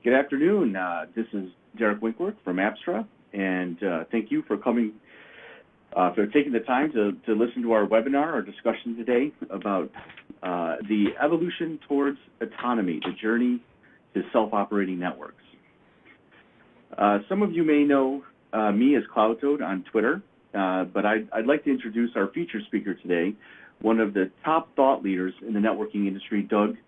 Good afternoon. This is Derek Winkworth from Apstra, and thank you for coming, for taking the time to listen to our webinar, our discussion today about the evolution towards autonomy, the journey to self-operating networks. Some of you may know me as Cloud Toad on Twitter, but I'd like to introduce our featured speaker today, one of the top thought leaders in the networking industry, Doug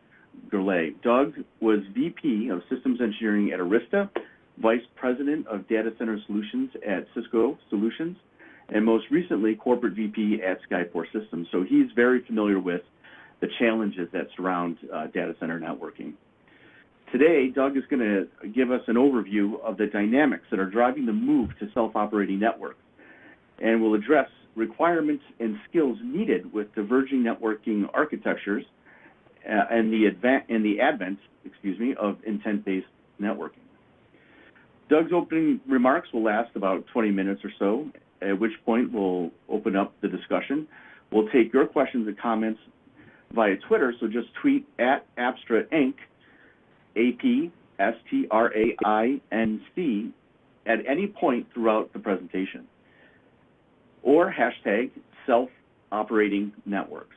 Gourlay. Doug was VP of Systems Engineering at Arista, Vice President of Data Center Solutions at Cisco Solutions, and most recently, Corporate VP at Skyforce Systems. So he's very familiar with the challenges that surround data center networking. Today, Doug is going to give us an overview of the dynamics that are driving the move to self-operating networks, and will address requirements and skills needed with diverging networking architectures and the advent, of intent-based networking. Doug's opening remarks will last about 20 minutes or so, at which point we'll open up the discussion. We'll take your questions and comments via Twitter, so just tweet at Apstra Inc., APSTRAINC, at any point throughout the presentation, or hashtag self-operating networks,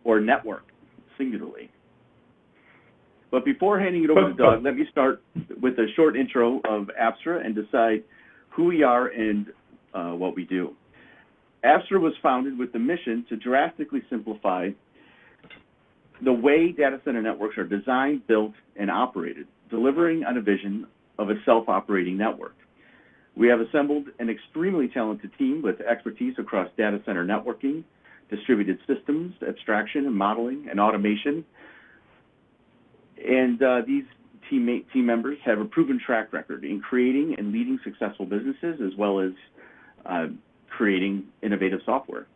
or network, singularly. But before handing it over to Doug, let me start with a short intro of Apstra and decide who we are and what we do. Apstra was founded with the mission to drastically simplify the way data center networks are designed, built, and operated, delivering on a vision of a self-operating network. We have assembled an extremely talented team with expertise across data center networking, distributed systems, abstraction and modeling, and automation. And these team members have a proven track record in creating and leading successful businesses, as well as creating innovative software.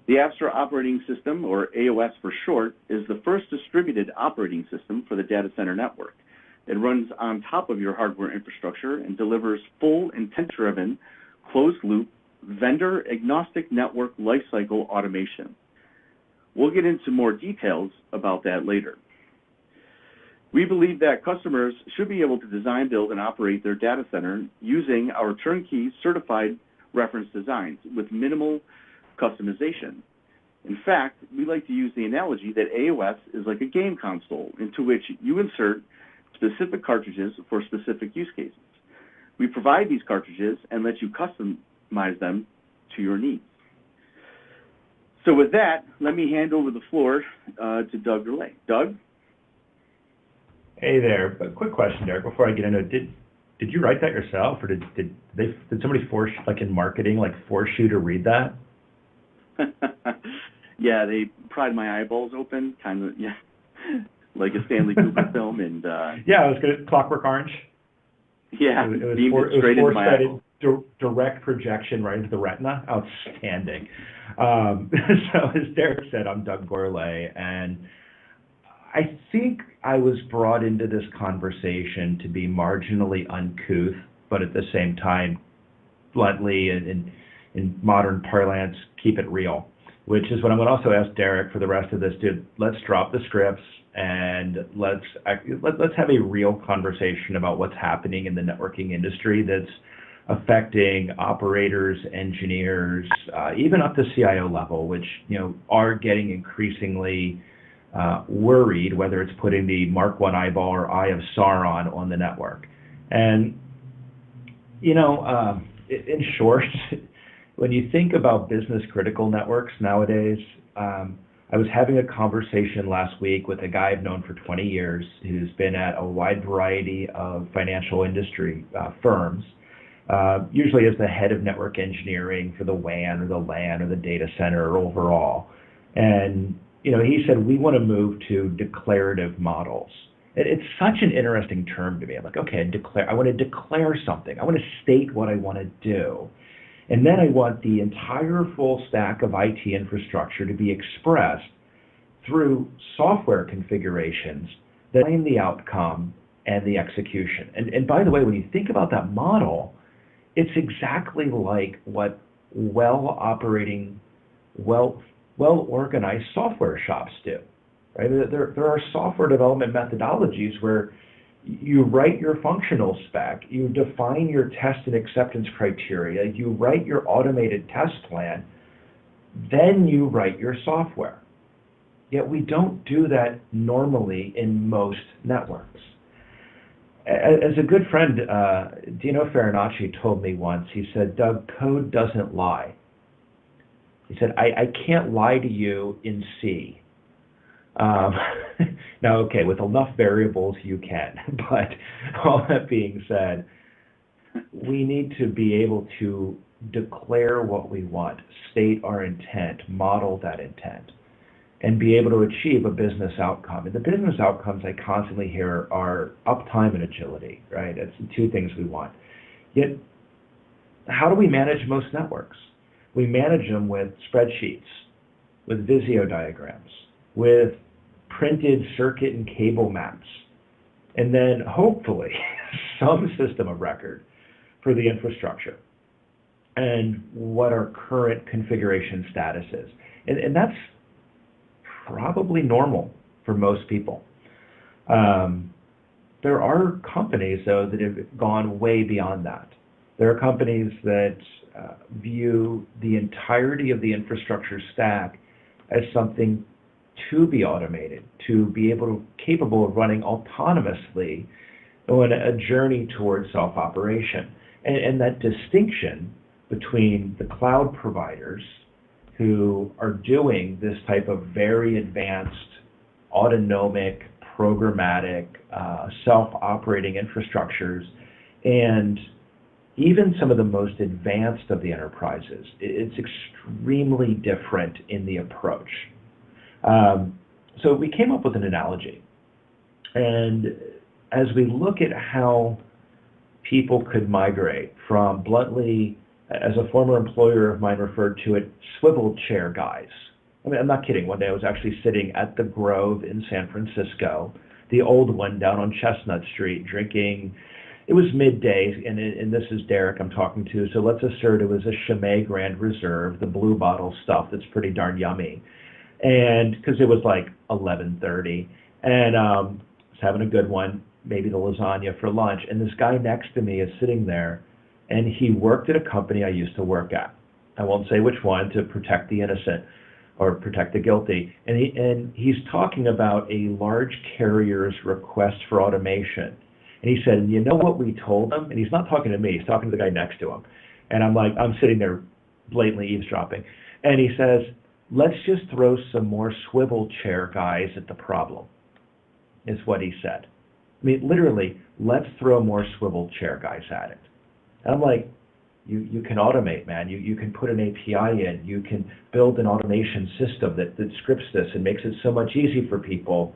The Apstra operating system, or AOS for short, is the first distributed operating system for the data center network. It runs on top of your hardware infrastructure and delivers full intent-driven, closed-loop, vendor-agnostic network lifecycle automation. We'll get into more details about that later. We believe that customers should be able to design, build, and operate their data center using our turnkey certified reference designs with minimal customization. In fact, we like to use the analogy that AOS is like a game console into which you insert specific cartridges for specific use cases. We provide these cartridges and let you customize them to your needs. So with that, let me hand over the floor to Doug Gourlay. Doug? Hey there. A quick question, Derek, before I get into it. Did you write that yourself, or did somebody force, like in marketing, like force you to read that? Yeah, they pried my eyeballs open, kind of, yeah, like a Stanley Kubrick film, and yeah, it was good. Clockwork Orange. Yeah, it was straight into my eyeball. Direct projection right into the retina. Outstanding. So as Derek said, I'm Doug Gourlay, and I think I was brought into this conversation to be marginally uncouth, but at the same time, bluntly, in modern parlance, keep it real, which is what I'm going to also ask Derek for the rest of this. Dude, let's drop the scripts and let's have a real conversation about what's happening in the networking industry that's affecting operators, engineers, even up to CIO level, which are getting increasingly worried, whether it's putting the Mark I eyeball or Eye of Sauron on the network. And in short, when you think about business critical networks nowadays, I was having a conversation last week with a guy I've known for 20 years who's been at a wide variety of financial industry firms, usually as the head of network engineering for the WAN or the LAN or the data center overall. And he said, we want to move to declarative models. It's such an interesting term to me. I'm like, okay, I want to declare something. I want to state what I want to do. And then I want the entire full stack of IT infrastructure to be expressed through software configurations that claim the outcome and the execution. And by the way, when you think about that model, it's exactly like what well-organized software shops do. right? There are software development methodologies where you write your functional spec, you define your test and acceptance criteria, you write your automated test plan, then you write your software. Yet we don't do that normally in most networks. As a good friend, Dino Farinacci told me once, he said, Doug, code doesn't lie. He said, I can't lie to you in C. Now, okay, with enough variables, you can. But all that being said, we need to be able to declare what we want, state our intent, model that intent, and be able to achieve a business outcome. And the business outcomes I constantly hear are uptime and agility, right? It's the two things we want. Yet, how do we manage most networks? We manage them with spreadsheets, with Visio diagrams, with printed circuit and cable maps, and then hopefully some system of record for the infrastructure and what our current configuration status is. And that's probably normal for most people. There are companies, though, that have gone way beyond that. There are companies that view the entirety of the infrastructure stack as something to be automated, to be capable of running autonomously on a journey towards self-operation. And that distinction between the cloud providers who are doing this type of very advanced, autonomic, programmatic, self-operating infrastructures, and even some of the most advanced of the enterprises, it's extremely different in the approach. So we came up with an analogy. And as we look at how people could migrate from, bluntly, as a former employer of mine referred to it, swivel chair guys. I mean, I'm not kidding. One day I was actually sitting at the Grove in San Francisco, the old one down on Chestnut Street, drinking. It was midday, and this is Derek I'm talking to, so let's assert it was a Chimay Grand Reserve, the blue bottle stuff that's pretty darn yummy. And because it was like 11:30, and I was having a good one, maybe the lasagna for lunch, and this guy next to me is sitting there, and he worked at a company I used to work at. I won't say which one to protect the innocent or protect the guilty. And he's talking about a large carrier's request for automation. And he said, and you know what we told him? And he's not talking to me, he's talking to the guy next to him. And I'm sitting there blatantly eavesdropping. And he says, let's just throw some more swivel chair guys at the problem, is what he said. I mean, literally, let's throw more swivel chair guys at it. And I'm like, you can automate, man. You can put an API in. You can build an automation system that scripts this and makes it so much easier for people.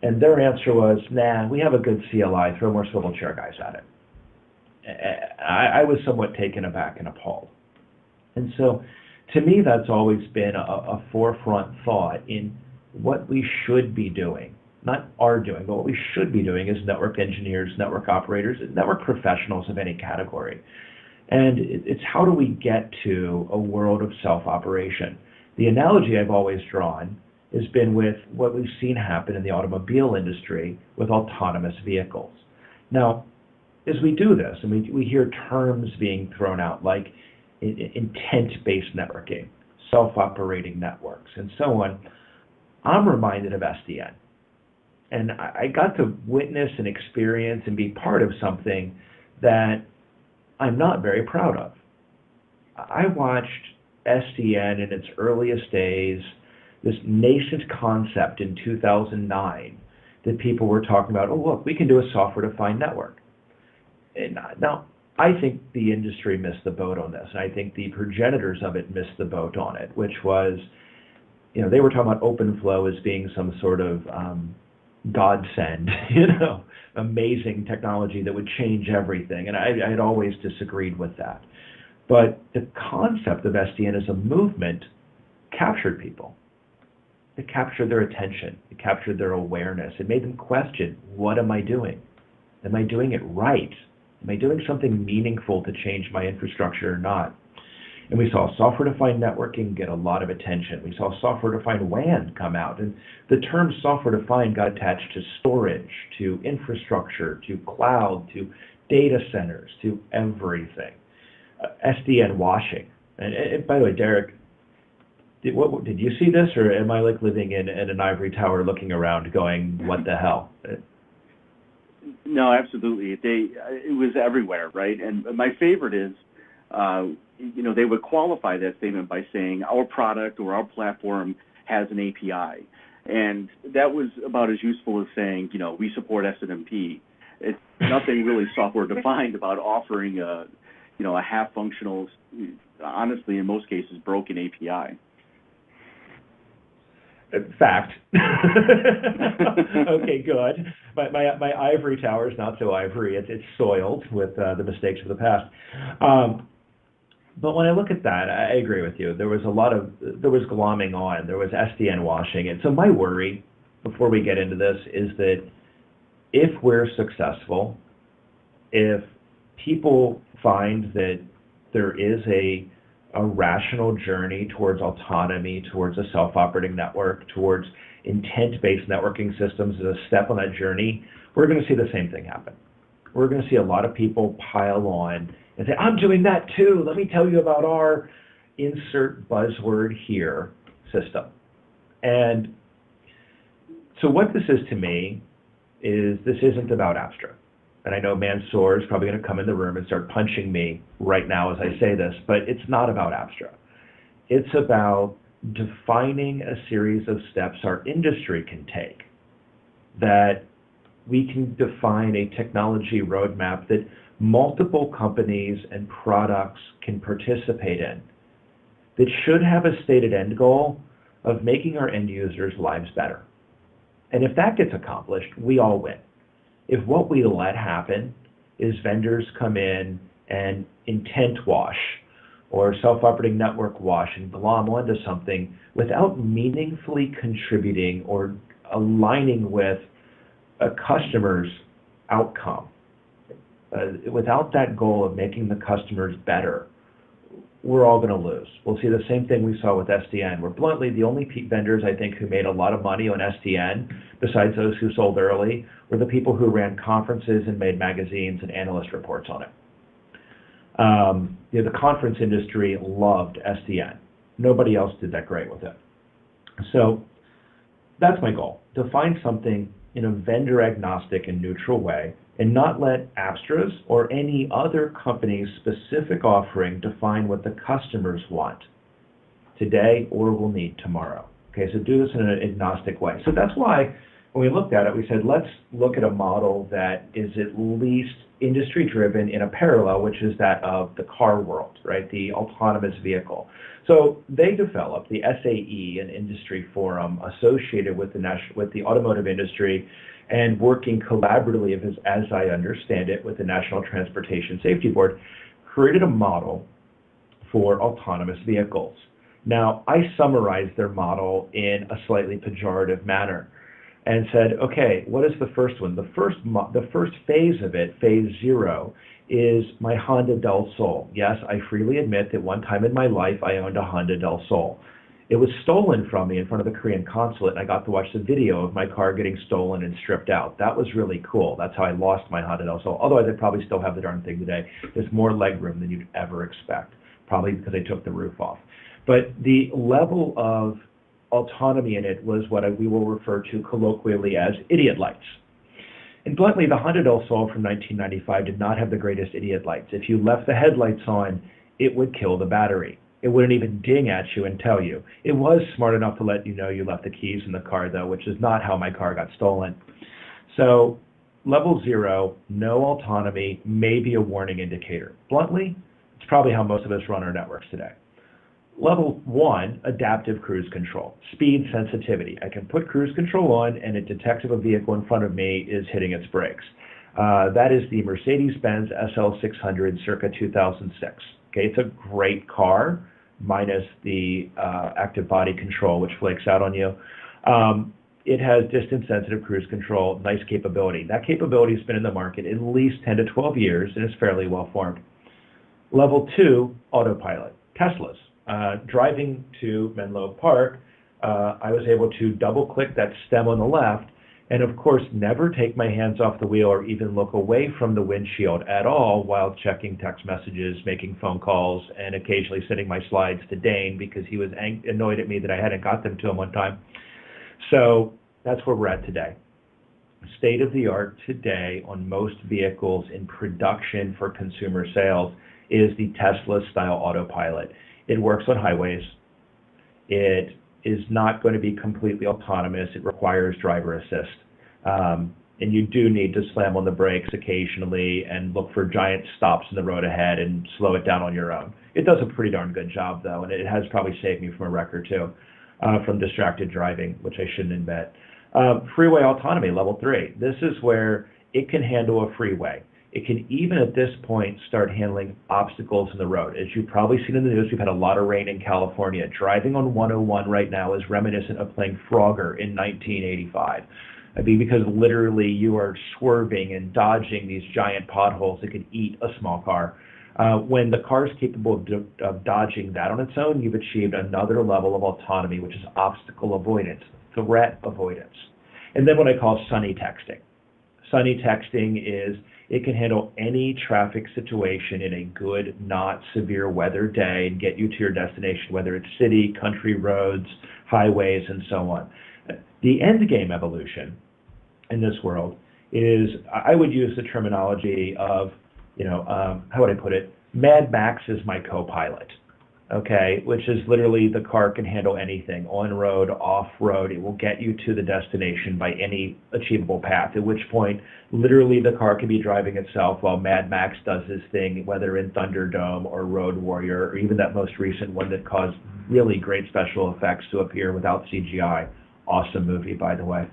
And their answer was, nah, we have a good CLI. Throw more swivel chair guys at it. I was somewhat taken aback and appalled. And so, to me, that's always been a forefront thought in what we should be doing. Not are doing, but what we should be doing as network engineers, network operators, network professionals of any category. And it's how do we get to a world of self-operation? The analogy I've always drawn has been with what we've seen happen in the automobile industry with autonomous vehicles. Now, as we do this, and we hear terms being thrown out like intent-based networking, self-operating networks, and so on, I'm reminded of SDN. And I got to witness and experience and be part of something that I'm not very proud of. I watched SDN in its earliest days, this nascent concept in 2009 that people were talking about, oh, look, we can do a software-defined network. And now, I think the industry missed the boat on this, and I think the progenitors of it missed the boat on it, which was, they were talking about OpenFlow as being some sort of godsend, amazing technology that would change everything. And I had always disagreed with that. But the concept of SDN as a movement captured people. It captured their attention. It captured their awareness. It made them question, what am I doing? Am I doing it right? Am I doing something meaningful to change my infrastructure or not? And we saw software-defined networking get a lot of attention. We saw software-defined WAN come out. And the term software-defined got attached to storage, to infrastructure, to cloud, to data centers, to everything. SDN washing. And by the way, Derek, did you see this, or am I like living in an ivory tower looking around going, what the hell? No, absolutely. It was everywhere, right? And my favorite is, they would qualify that statement by saying our product or our platform has an API. And that was about as useful as saying, we support SNMP. It's nothing really software defined about offering a half functional, honestly, in most cases, broken API. Fact. Okay, good. My ivory tower is not so ivory. It's soiled with the mistakes of the past. But when I look at that, I agree with you. There was glomming on. There was SDN washing. And so my worry, before we get into this, is that if we're successful, if people find that there is a rational journey towards autonomy, towards a self-operating network, towards intent-based networking systems as a step on that journey, we're going to see the same thing happen. We're going to see a lot of people pile on and say, I'm doing that too. Let me tell you about our insert buzzword here system. And so what this is to me is this isn't about Apstra. And I know Mansoor is probably going to come in the room and start punching me right now as I say this, but it's not about Apstra. It's about defining a series of steps our industry can take, that we can define a technology roadmap that multiple companies and products can participate in, that should have a stated end goal of making our end users' lives better. And if that gets accomplished, we all win. If what we let happen is vendors come in and intent wash or self-operating network wash and glom onto something without meaningfully contributing or aligning with a customer's outcome, without that goal of making the customers better, we're all going to lose. We'll see the same thing we saw with SDN, where bluntly, the only vendors, I think, who made a lot of money on SDN, besides those who sold early, were the people who ran conferences and made magazines and analyst reports on it. The conference industry loved SDN. Nobody else did that great with it. So that's my goal, to find something in a vendor agnostic and neutral way and not let Apstra's or any other company's specific offering define what the customers want today or will need tomorrow. Okay, so do this in an agnostic way. So that's why when we looked at it, we said, let's look at a model that is at least industry-driven in a parallel, which is that of the car world, right, the autonomous vehicle. So they developed the SAE, an industry forum associated with the automotive industry and working collaboratively, as I understand it, with the National Transportation Safety Board, created a model for autonomous vehicles. Now, I summarized their model in a slightly pejorative manner and said, okay, what is the first one? The first phase of it, phase 0, is my Honda Del Sol. Yes, I freely admit that one time in my life I owned a Honda Del Sol. It was stolen from me in front of the Korean consulate, and I got to watch the video of my car getting stolen and stripped out. That was really cool. That's how I lost my Honda Del Sol. Otherwise, I probably still have the darn thing today. There's more leg room than you'd ever expect, probably because I took the roof off. But the level of autonomy in it was what we will refer to colloquially as idiot lights. And bluntly, the Honda Del Sol from 1995 did not have the greatest idiot lights. If you left the headlights on, it would kill the battery. It wouldn't even ding at you and tell you. It was smart enough to let you know you left the keys in the car, though, which is not how my car got stolen. So level 0, no autonomy, may be a warning indicator. Bluntly, it's probably how most of us run our networks today. Level 1, adaptive cruise control, speed sensitivity. I can put cruise control on and it detects if a vehicle in front of me is hitting its brakes. That is the Mercedes-Benz SL600 circa 2006. Okay, it's a great car, minus the active body control, which flakes out on you. It has distance-sensitive cruise control, nice capability. That capability has been in the market at least 10 to 12 years and is fairly well-formed. Level 2, autopilot. Teslas. Driving to Menlo Park, I was able to double-click that stem on the left, and of course, never take my hands off the wheel or even look away from the windshield at all while checking text messages, making phone calls, and occasionally sending my slides to Dane because he was annoyed at me that I hadn't got them to him one time. So that's where we're at today. State of the art today on most vehicles in production for consumer sales is the Tesla style autopilot. It works on highways. It is not going to be completely autonomous. It requires driver assist. And you do need to slam on the brakes occasionally and look for giant stops in the road ahead and slow it down on your own. It does a pretty darn good job, though, and it has probably saved me from a wreck or two from distracted driving, which I shouldn't admit. Freeway autonomy, level 3. This is where it can handle a freeway. It can even at this point start handling obstacles in the road. As you've probably seen in the news, we've had a lot of rain in California. Driving on 101 right now is reminiscent of playing Frogger in 1985. I mean, because literally you are swerving and dodging these giant potholes that could eat a small car. When the car is capable of dodging that on its own, you've achieved another level of autonomy, which is obstacle avoidance, threat avoidance. And then what I call sunny texting. Sunny texting is it can handle any traffic situation in a good, not severe weather day and get you to your destination, whether it's city, country roads, highways, and so on. The end game evolution in this world is, I would use the terminology of, how would I put it? Mad Max is my co-pilot, okay? Which is literally the car can handle anything, on-road, off-road. It will get you to the destination by any achievable path, at which point, literally the car can be driving itself while Mad Max does his thing, whether in Thunderdome or Road Warrior, or even that most recent one that caused really great special effects to appear without CGI. Awesome movie, by the way.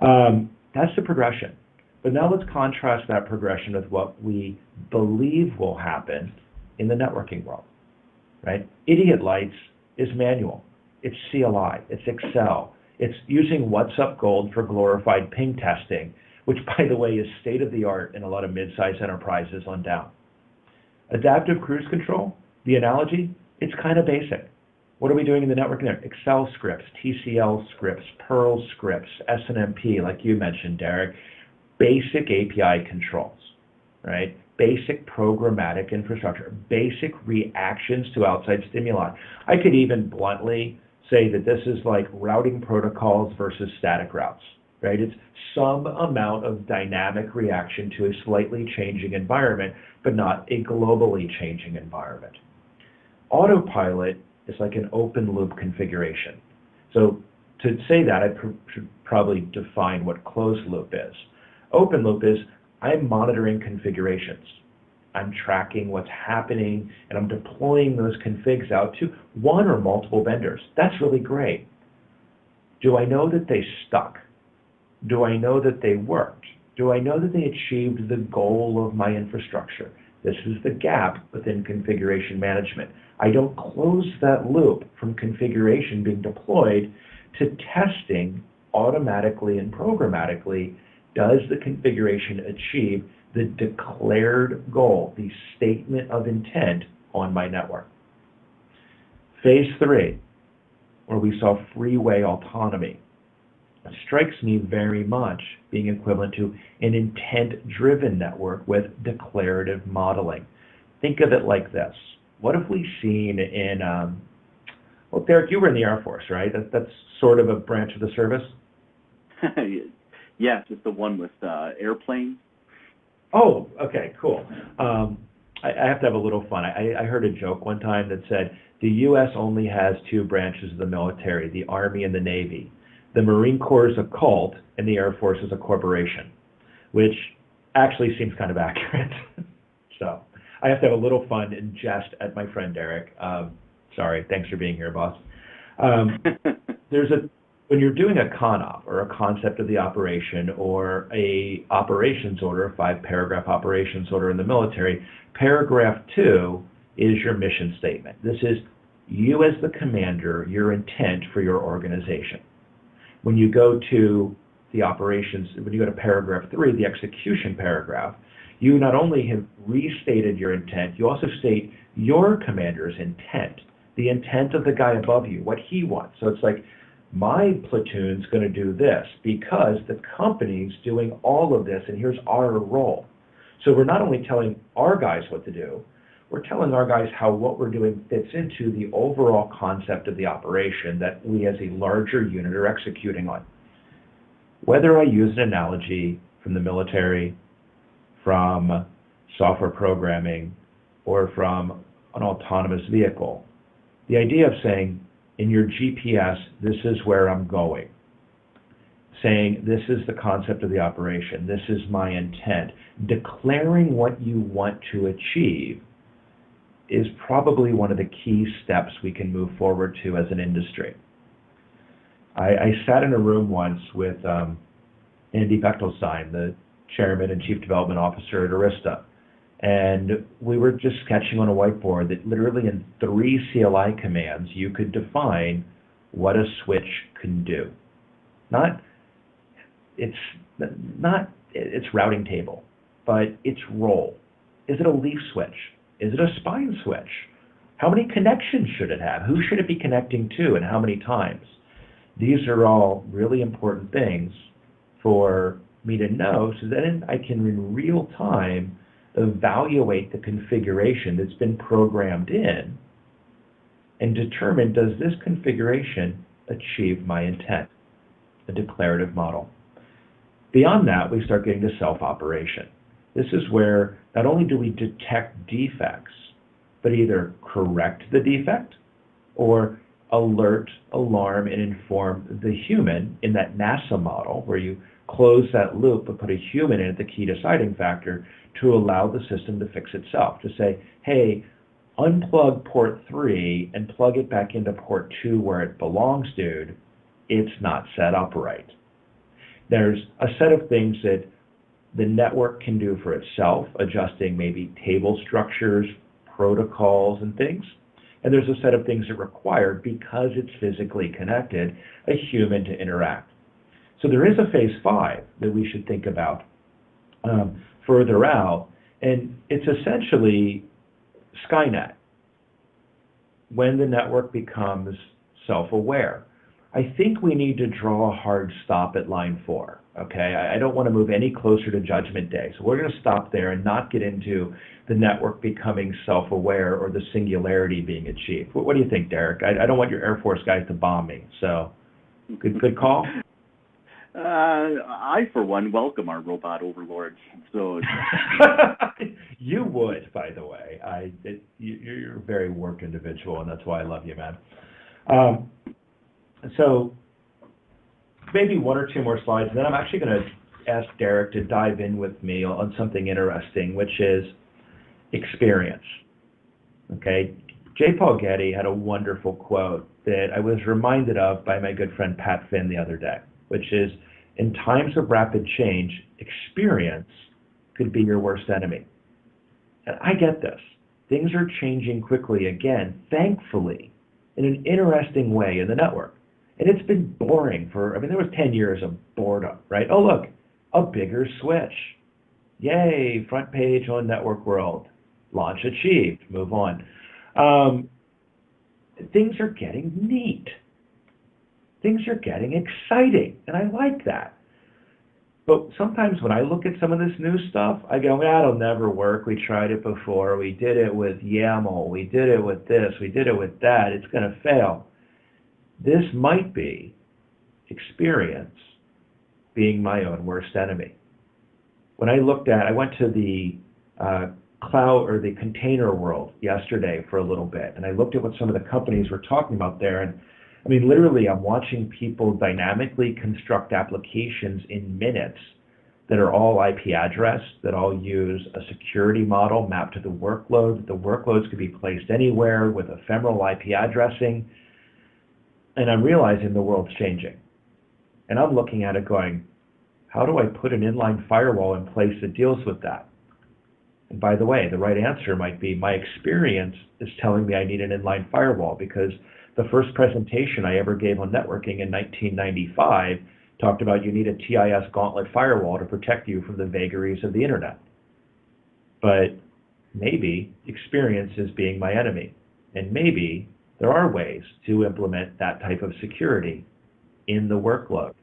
That's the progression. But now let's contrast that progression with what we believe will happen in the networking world, right? Idiot Lights is manual. It's CLI. It's Excel. It's using What's Up Gold for glorified ping testing, which, by the way, is state-of-the-art in a lot of mid-sized enterprises on down. Adaptive cruise control, the analogy, it's kind of basic. What are we doing in the networking there? Excel scripts, TCL scripts, Perl scripts, SNMP, like you mentioned, Derek. Basic API controls, right? Basic programmatic infrastructure, basic reactions to outside stimuli. I could even bluntly say that this is like routing protocols versus static routes, right? It's some amount of dynamic reaction to a slightly changing environment, but not a globally changing environment. Autopilot is like an open loop configuration. So to say that, I should probably define what closed loop is. Open loop is I'm monitoring configurations. I'm tracking what's happening, and I'm deploying those configs out to one or multiple vendors. That's really great. Do I know that they stuck? Do I know that they worked? Do I know that they achieved the goal of my infrastructure? This is the gap within configuration management. I don't close that loop from configuration being deployed to testing automatically and programmatically. Does the configuration achieve the declared goal, the statement of intent on my network? Phase 3, where we saw freeway autonomy, strikes me very much being equivalent to an intent-driven network with declarative modeling. Think of it like this. What have we seen in, well, Derek, you were in the Air Force, right? That's sort of a branch of the service? Yes, it's the one with airplanes. Oh, okay, cool. I have to have a little fun. I heard a joke one time that said, the U.S. only has 2 branches of the military, the Army and the Navy. The Marine Corps is a cult, and the Air Force is a corporation, which actually seems kind of accurate. So I have to have a little fun and jest at my friend Derek. Sorry, thanks for being here, boss. When you're doing a CONOP, or a concept of the operation, or a operations order, a 5-paragraph operations order in the military, paragraph 2 is your mission statement. This is you as the commander, your intent for your organization. When you go to the operations, when you go to paragraph 3, the execution paragraph, You not only have restated your intent, you also state your commander's intent, the intent of the guy above you, what he wants. So it's like, my platoon's going to do this because the company's doing all of this, and here's our role. So we're not only telling our guys what to do, we're telling our guys how what we're doing fits into the overall concept of the operation that we as a larger unit are executing on. Whether I use an analogy from the military, from software programming, or from an autonomous vehicle, the idea of saying, in your GPS, this is where I'm going. Saying, this is the concept of the operation, this is my intent. Declaring what you want to achieve is probably one of the key steps we can move forward to as an industry. I sat in a room once with Andy Bechtelstein, the chairman and chief development officer at Arista, and we were just sketching on a whiteboard that literally in 3 CLI commands, you could define what a switch can do. It's routing table, but its role. Is it a leaf switch? Is it a spine switch? How many connections should it have? Who should it be connecting to and how many times? These are all really important things for me to know so that I can in real time evaluate the configuration that's been programmed in and determine, does this configuration achieve my intent? A declarative model. Beyond that, we start getting to self-operation. This is where not only do we detect defects, but either correct the defect or alert, alarm, and inform the human in that NASA model where you close that loop but put a human in at the key deciding factor to allow the system to fix itself, to say, hey, unplug port 3 and plug it back into port 2 where it belongs, dude. It's not set up right. There's a set of things that the network can do for itself, adjusting maybe table structures, protocols, and things. And there's a set of things that require, because it's physically connected, a human to interact. So there is a phase 5 that we should think about further out, and it's essentially Skynet, when the network becomes self-aware. I think we need to draw a hard stop at line 4, okay? I don't want to move any closer to Judgment Day, so we're going to stop there and not get into the network becoming self-aware or the singularity being achieved. What do you think, Derek? I don't want your Air Force guys to bomb me, so good call? I, for one, welcome our robot overlords. So You would, by the way. You're a very warped individual, and that's why I love you, man. So maybe 1 or 2 more slides, and then I'm actually going to ask Derek to dive in with me on something interesting, which is experience. Okay, J. Paul Getty had a wonderful quote that I was reminded of by my good friend Pat Finn the other day, which is, in times of rapid change, experience could be your worst enemy. And I get this. Things are changing quickly again, thankfully, in an interesting way in the network. And it's been boring there was 10 years of boredom, right? Oh, look, a bigger switch. Yay, front page on Network World. Launch achieved, move on. Things are getting neat. Things are getting exciting, and I like that. But sometimes when I look at some of this new stuff, I go, that'll never work. We tried it before. We did it with YAML. We did it with this. We did it with that. It's going to fail. This might be experience being my own worst enemy. When I went to the cloud or the container world yesterday for a little bit, and I looked at what some of the companies were talking about there, and literally, I'm watching people dynamically construct applications in minutes that are all IP addressed, that all use a security model mapped to the workload. The workloads could be placed anywhere with ephemeral IP addressing. And I'm realizing the world's changing. And I'm looking at it going, how do I put an inline firewall in place that deals with that? And by the way, the right answer might be, my experience is telling me I need an inline firewall, because the first presentation I ever gave on networking in 1995 talked about you need a TIS gauntlet firewall to protect you from the vagaries of the internet. but maybe experience is being my enemy. And maybe there are ways to implement that type of security in the workload,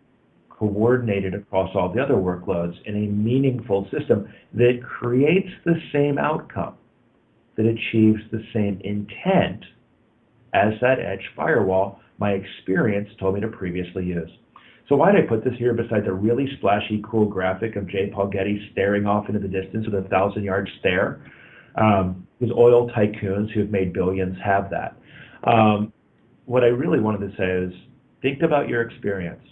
coordinated across all the other workloads in a meaningful system that creates the same outcome, that achieves the same intent as that edge firewall my experience told me to previously use. So why did I put this here besides a really splashy, cool graphic of J. Paul Getty staring off into the distance with a 1,000-yard stare? Because oil tycoons who have made billions have that. What I really wanted to say is, think about your experience.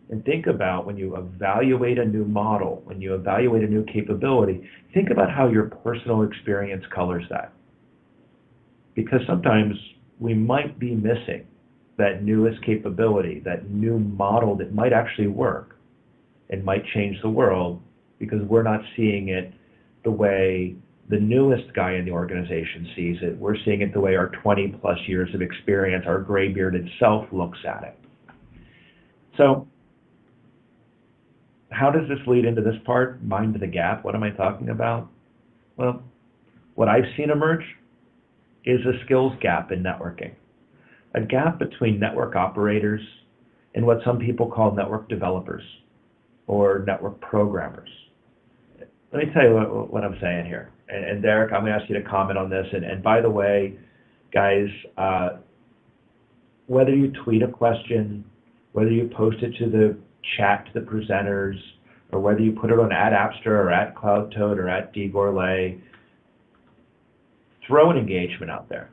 And think about when you evaluate a new model, when you evaluate a new capability, think about how your personal experience colors that. Because sometimes we might be missing that newest capability, that new model that might actually work and might change the world because we're not seeing it the way the newest guy in the organization sees it. We're seeing it the way our 20 plus years of experience, our gray bearded self looks at it. So how does this lead into this part? Mind the gap. What am I talking about? Well, what I've seen emerge is a skills gap in networking, a gap between network operators and what some people call network developers or network programmers. Let me tell you what I'm saying here. And Derek, I'm going to ask you to comment on this. And by the way, guys, whether you tweet a question, whether you post it to the chat to the presenters, or whether you put it on @Apstra or @CloudToad or @DGourlay, throw an engagement out there,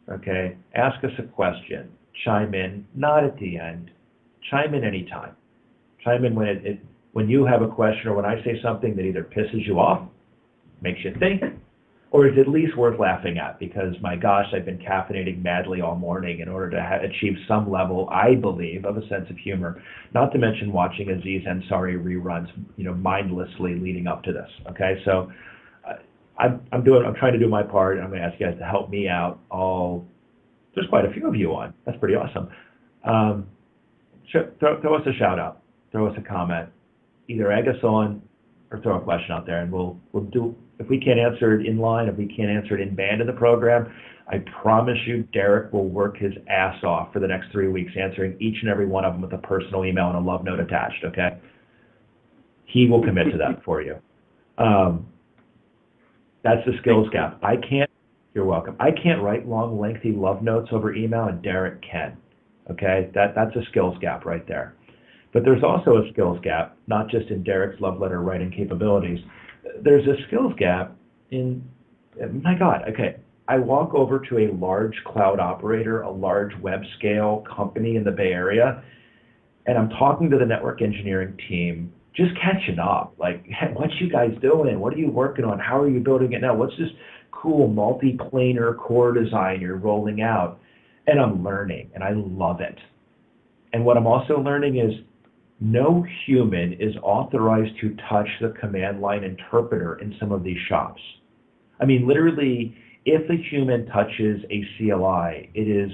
okay? Ask us a question, chime in, not at the end, chime in anytime. Chime in when you have a question or when I say something that either pisses you off, makes you think, or is at least worth laughing at because, my gosh, I've been caffeinating madly all morning in order to achieve some level, I believe, of a sense of humor, not to mention watching Aziz Ansari reruns, mindlessly leading up to this, okay? So I'm trying to do my part, and I'm going to ask you guys to help me out. There's quite a few of you on. That's pretty awesome. Throw us a shout out, throw us a comment, either egg us on or throw a question out there, and we'll do. If we can't answer it in line, if we can't answer it in band in the program, I promise you Derek will work his ass off for the next 3 weeks answering each and every one of them with a personal email and a love note attached, okay? He will commit to that for you. That's the skills gap. You're welcome. I can't write long, lengthy love notes over email, and Derek can, okay? That's a skills gap right there. But there's also a skills gap, not just in Derek's love letter writing capabilities. There's a skills gap in, my God, okay, I walk over to a large cloud operator, a large web scale company in the Bay Area, and I'm talking to the network engineering team, just catching up, like, hey, what you guys doing? What are you working on? How are you building it now? What's this cool multi-planar core design you're rolling out? And I'm learning, and I love it. And what I'm also learning is no human is authorized to touch the command line interpreter in some of these shops. I mean, literally, if a human touches a CLI, it is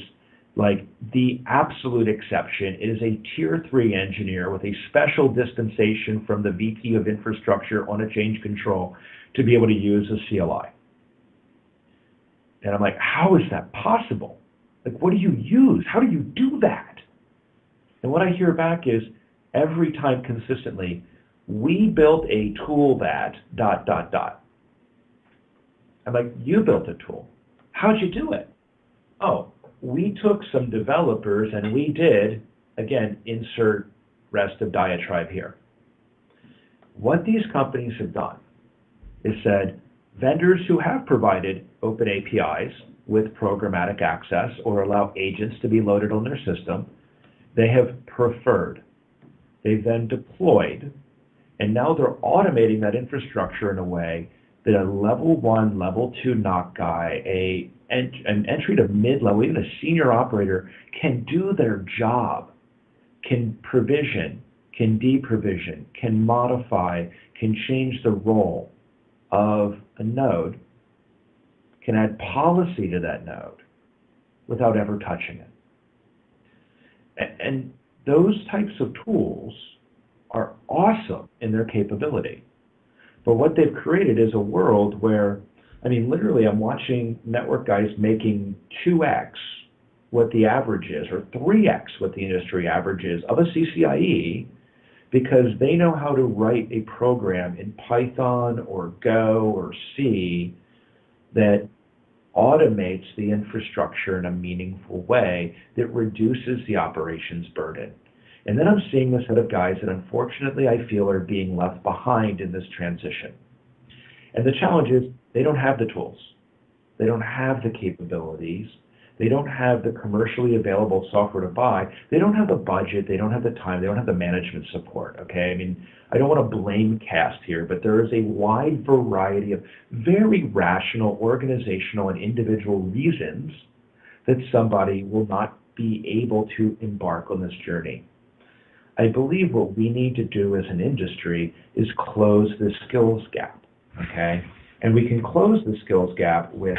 like the absolute exception. It is a tier 3 engineer with a special dispensation from the VP of infrastructure on a change control to be able to use a CLI. And I'm like, how is that possible? Like, what do you use? How do you do that? And what I hear back is, every time consistently, we built a tool that ... I'm like, you built a tool. How'd you do it? Oh, we took some developers and we did, again, insert rest of diatribe here. What these companies have done is said, vendors who have provided open APIs with programmatic access or allow agents to be loaded on their system, they have preferred. They've then deployed, and now they're automating that infrastructure in a way that a level 1, level 2 NOC guy, an entry to mid-level, even a senior operator can do their job, can provision, can deprovision, can modify, can change the role of a node, can add policy to that node without ever touching it. And those types of tools are awesome in their capability. But what they've created is a world where, I mean, literally I'm watching network guys making 2x what the average is, or 3x what the industry average is of a CCIE, because they know how to write a program in Python or Go or C that automates the infrastructure in a meaningful way that reduces the operations burden. And then I'm seeing a set of guys that unfortunately I feel are being left behind in this transition. And the challenge is they don't have the tools. They don't have the capabilities. They don't have the commercially available software to buy. They don't have the budget. They don't have the time. They don't have the management support, okay? I mean, I don't want to blame cast here, but there is a wide variety of very rational organizational and individual reasons that somebody will not be able to embark on this journey. I believe what we need to do as an industry is close the skills gap, okay? And we can close the skills gap with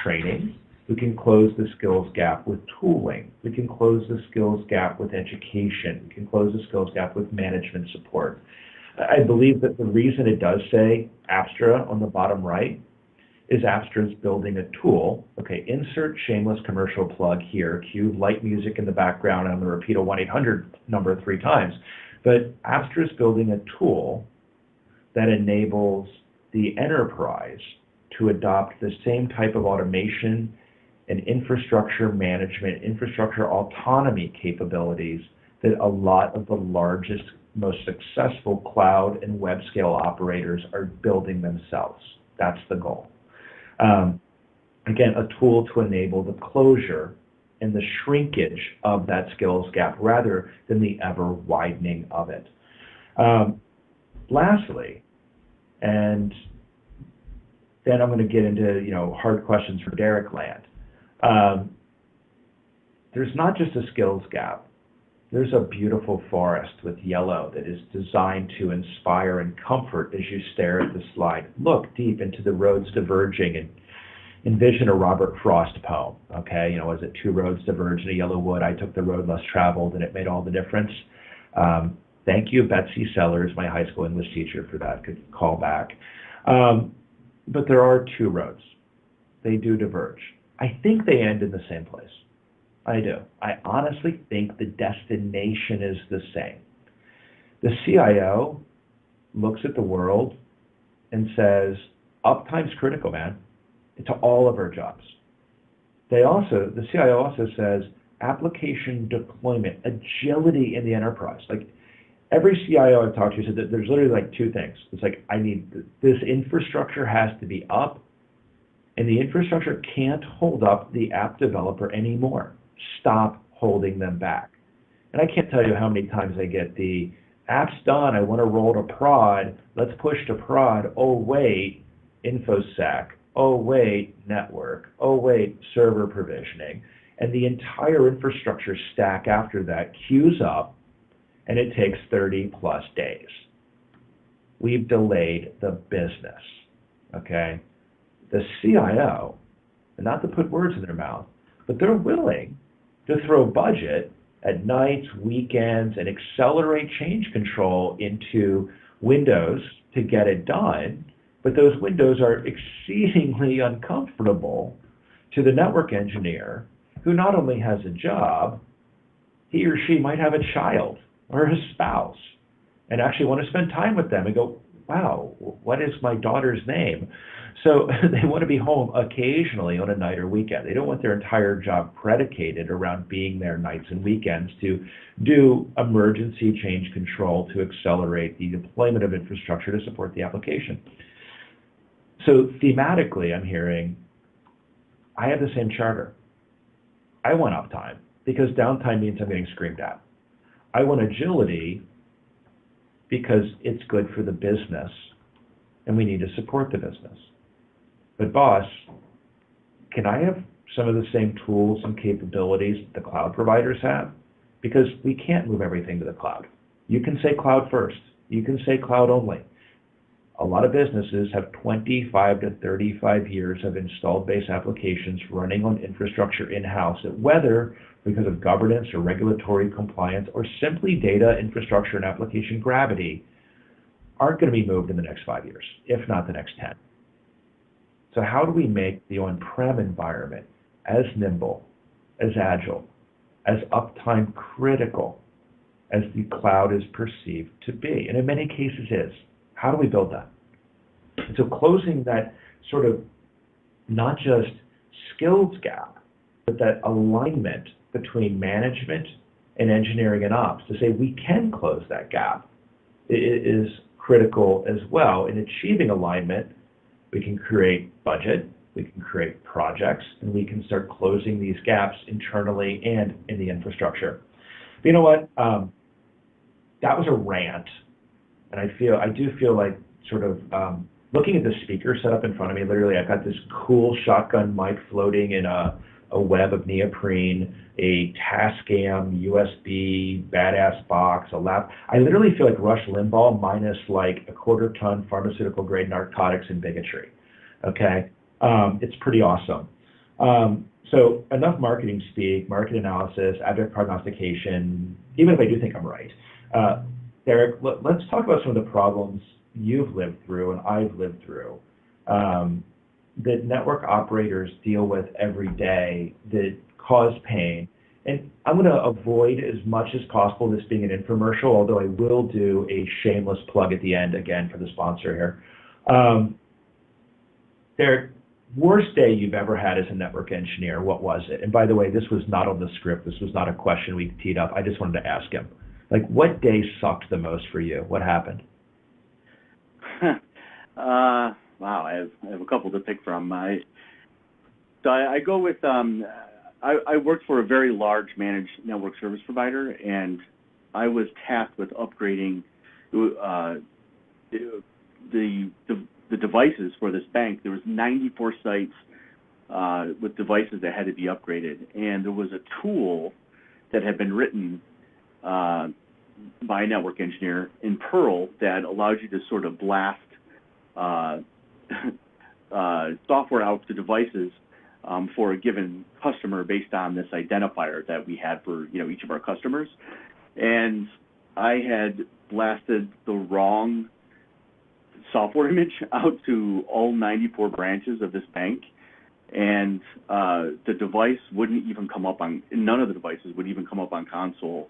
training. We can close the skills gap with tooling. We can close the skills gap with education. We can close the skills gap with management support. I believe that the reason it does say Apstra on the bottom right is Apstra is building a tool. Okay, insert shameless commercial plug here. Cue light music in the background. I'm going to repeat a 1-800 number 3 times. But Apstra is building a tool that enables the enterprise to adopt the same type of automation and infrastructure management, infrastructure autonomy capabilities that a lot of the largest, most successful cloud and web scale operators are building themselves. That's the goal. Again, a tool to enable the closure and the shrinkage of that skills gap rather than the ever widening of it. Lastly, and then I'm going to get into hard questions for Derek Land. There's not just a skills gap. There's a beautiful forest with yellow that is designed to inspire and comfort as you stare at the slide. Look deep into the roads diverging and envision a Robert Frost poem. Okay, was it 2 roads diverge in a yellow wood? I took the road less traveled and it made all the difference. Thank you, Betsy Sellers, my high school English teacher, for that good call back. But there are 2 roads. They do diverge. I think they end in the same place. I do. I honestly think the destination is the same. The CIO looks at the world and says, uptime's critical, man, to all of our jobs. The CIO also says, application deployment, agility in the enterprise. Like every CIO I've talked to said that there's literally like 2 things. It's like, this infrastructure has to be up, and the infrastructure can't hold up the app developer anymore. Stop holding them back. And I can't tell you how many times I get the app's done, I want to roll to prod, let's push to prod, oh wait, InfoSec, oh wait, network, oh wait, server provisioning. And the entire infrastructure stack after that queues up, and it takes 30 plus days. We've delayed the business, okay? The CIO, and not to put words in their mouth, but they're willing to throw budget at nights, weekends, and accelerate change control into windows to get it done, but those windows are exceedingly uncomfortable to the network engineer who not only has a job, he or she might have a child or a spouse and actually want to spend time with them and go, wow, what is my daughter's name? So they want to be home occasionally on a night or weekend. They don't want their entire job predicated around being there nights and weekends to do emergency change control to accelerate the deployment of infrastructure to support the application. So thematically, I'm hearing, I have the same charter. I want uptime because downtime means I'm getting screamed at. I want agility because it's good for the business and we need to support the business. But boss, can I have some of the same tools and capabilities the cloud providers have? Because we can't move everything to the cloud. You can say cloud first. You can say cloud only. A lot of businesses have 25 to 35 years of installed base applications running on infrastructure in-house, whether because of governance or regulatory compliance or simply data infrastructure and application gravity. aren't going to be moved in the next 5 years, if not the next 10. So how do we make the on-prem environment as nimble, as agile, as uptime critical as the cloud is perceived to be? And in many cases is. How do we build that? And so closing that sort of not just skills gap, but that alignment between management and engineering and ops to say we can close that gap is critical as well. In achieving alignment, we can create budget, we can create projects, and we can start closing these gaps internally and in the infrastructure. But you know what? That was a rant, and I do feel like sort of looking at the speaker set up in front of me. Literally, I've got this cool shotgun mic floating in a web of neoprene, a Tascam USB badass box, a lap. I literally feel like Rush Limbaugh minus like a quarter-ton pharmaceutical-grade narcotics and bigotry. Okay, it's pretty awesome. So enough marketing speak, market analysis, abject prognostication. Even if I do think I'm right, Derek, let's talk about some of the problems you've lived through and I've lived through that network operators deal with every day that cause pain. And I'm going to avoid as much as possible this being an infomercial, although I will do a shameless plug at the end again for the sponsor here. Derek, worst day you've ever had as a network engineer, what was it? And by the way, this was not on the script. This was not a question we teed up. I just wanted to ask him. Like, what day sucked the most for you? What happened? Wow, I have a couple to pick from. I go with, I worked for a very large managed network service provider, and I was tasked with upgrading the devices for this bank. There was 94 sites with devices that had to be upgraded, and there was a tool that had been written by a network engineer in Perl that allowed you to sort of blast software out to devices for a given customer based on this identifier that we had for each of our customers. And I had blasted the wrong software image out to all 94 branches of this bank, and the device wouldn't even come up on, none of the devices would even come up on console.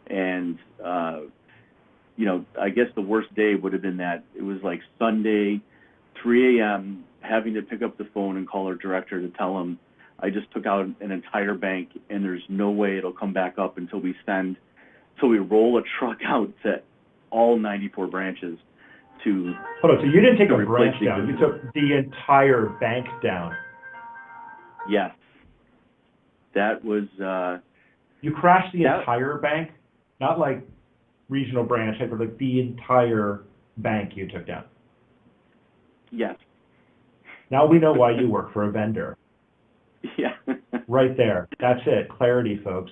And I guess the worst day would have been that it was like Sunday, 3 a.m., having to pick up the phone and call our director to tell him I just took out an entire bank and there's no way it'll come back up until we roll a truck out to all 94 branches to. Hold on, so you didn't take a branch down, you took the entire bank down. Yes. That was. You crashed the entire bank? Not like regional branch, but like the entire bank you took down. Yes. Now we know why you work for a vendor. Yeah. Right there. That's it. Clarity, folks.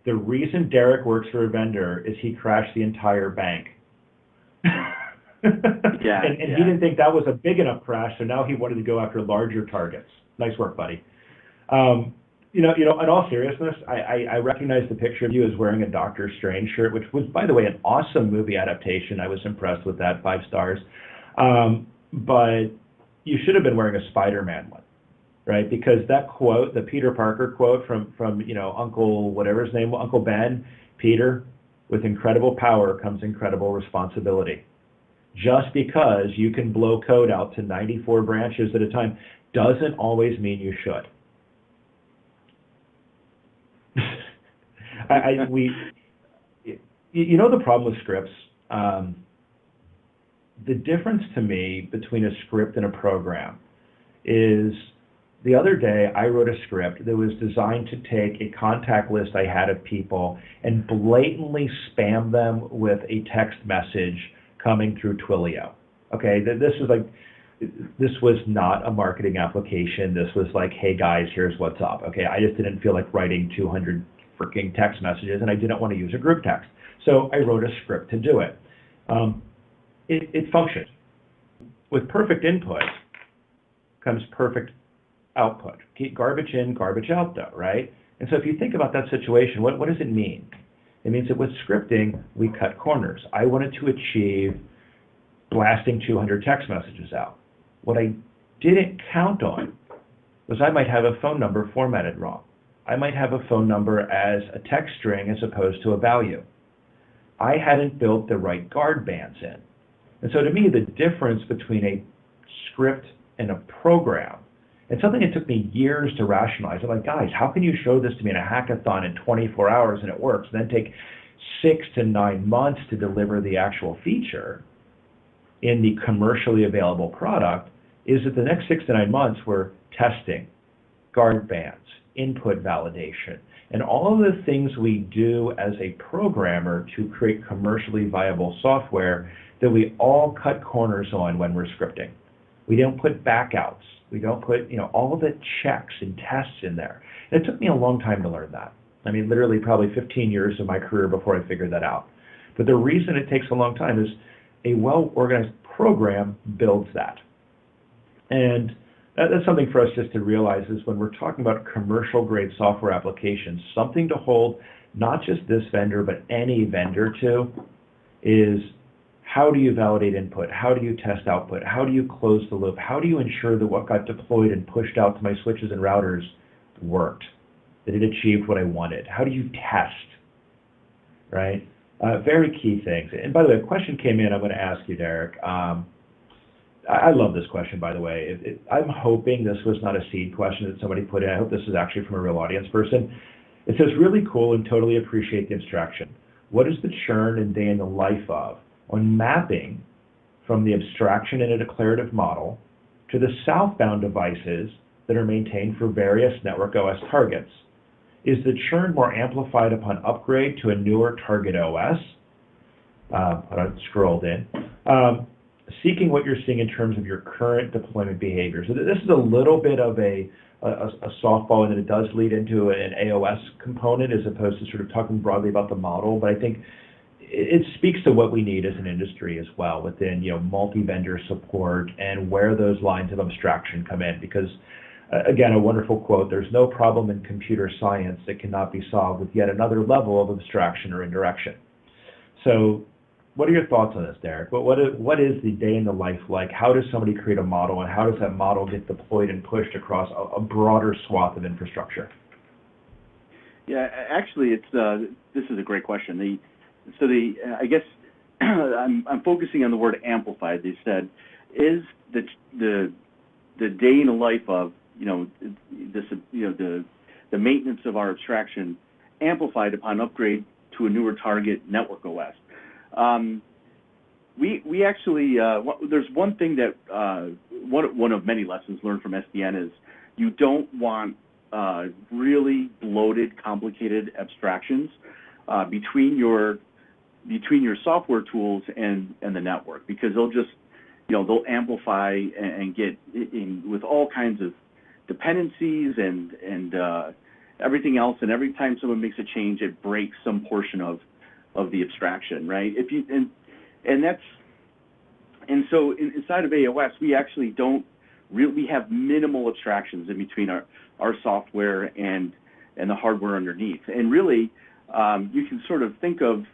The reason Derek works for a vendor is he crashed the entire bank. Yeah. And he didn't think that was a big enough crash, so now he wanted to go after larger targets. Nice work, buddy. In all seriousness, I recognize the picture of you as wearing a Doctor Strange shirt, which was, by the way, an awesome movie adaptation. I was impressed with that, 5 stars. But you should have been wearing a Spider-Man one, right? Because that quote, the Peter Parker quote from Uncle, whatever his name, Uncle Ben, Peter, with incredible power comes incredible responsibility. Just because you can blow code out to 94 branches at a time doesn't always mean you should. The problem with scripts, the difference to me between a script and a program is the other day I wrote a script that was designed to take a contact list I had of people and blatantly spam them with a text message coming through Twilio. Okay, this was not a marketing application. This was like, hey guys, here's what's up. Okay, I just didn't feel like writing 200 freaking text messages, and I didn't want to use a group text. So I wrote a script to do it. It functioned. With perfect input comes perfect output. Keep garbage in, garbage out though, right? And so if you think about that situation, what does it mean? It means that with scripting, we cut corners. I wanted to achieve blasting 200 text messages out. What I didn't count on was I might have a phone number formatted wrong. I might have a phone number as a text string as opposed to a value. I hadn't built the right guard bands in. And so to me, the difference between a script and a program, and something that took me years to rationalize, I'm like, guys, how can you show this to me in a hackathon in 24 hours and it works, and then take 6 to 9 months to deliver the actual feature in the commercially available product, is that the next 6 to 9 months we're testing, guard bands, input validation, and all of the things we do as a programmer to create commercially viable software that we all cut corners on when we're scripting. We don't put backouts. We don't put, all of the checks and tests in there. And it took me a long time to learn that. I mean, literally probably 15 years of my career before I figured that out. But the reason it takes a long time is a well-organized program builds that. And that's something for us just to realize is when we're talking about commercial-grade software applications, something to hold not just this vendor, but any vendor to is how do you validate input? How do you test output? How do you close the loop? How do you ensure that what got deployed and pushed out to my switches and routers worked, that it achieved what I wanted? How do you test, right? Very key things. And by the way, a question came in I'm going to ask you, Derek. I love this question, by the way. I'm hoping this was not a seed question that somebody put in. I hope this is actually from a real audience person. It says, really cool and totally appreciate the abstraction. What is the churn and day in the life of on mapping from the abstraction in a declarative model to the southbound devices that are maintained for various network OS targets? Is the churn more amplified upon upgrade to a newer target OS? I scrolled in. Seeking what you're seeing in terms of your current deployment behavior. So this is a little bit of a softball, and then it does lead into an AOS component as opposed to sort of talking broadly about the model. But I think it speaks to what we need as an industry as well within multi-vendor support and where those lines of abstraction come in. Because again, a wonderful quote, there's no problem in computer science that cannot be solved with yet another level of abstraction or indirection. So what are your thoughts on this, Derek? What is the day in the life like? How does somebody create a model, and how does that model get deployed and pushed across a broader swath of infrastructure? Yeah, actually, this is a great question. I guess I'm focusing on the word amplified. They said, is the day in the life of the maintenance of our abstraction amplified upon upgrade to a newer target network OS? We actually there's one thing that one of many lessons learned from SDN is you don't want really bloated, complicated abstractions between your software tools and the network, because they'll just they'll amplify and get in with all kinds of dependencies and everything else, and every time someone makes a change, it breaks some portion of the abstraction, right? So inside of AOS, we actually we have minimal abstractions in between our software and the hardware underneath. And really, you can sort of think of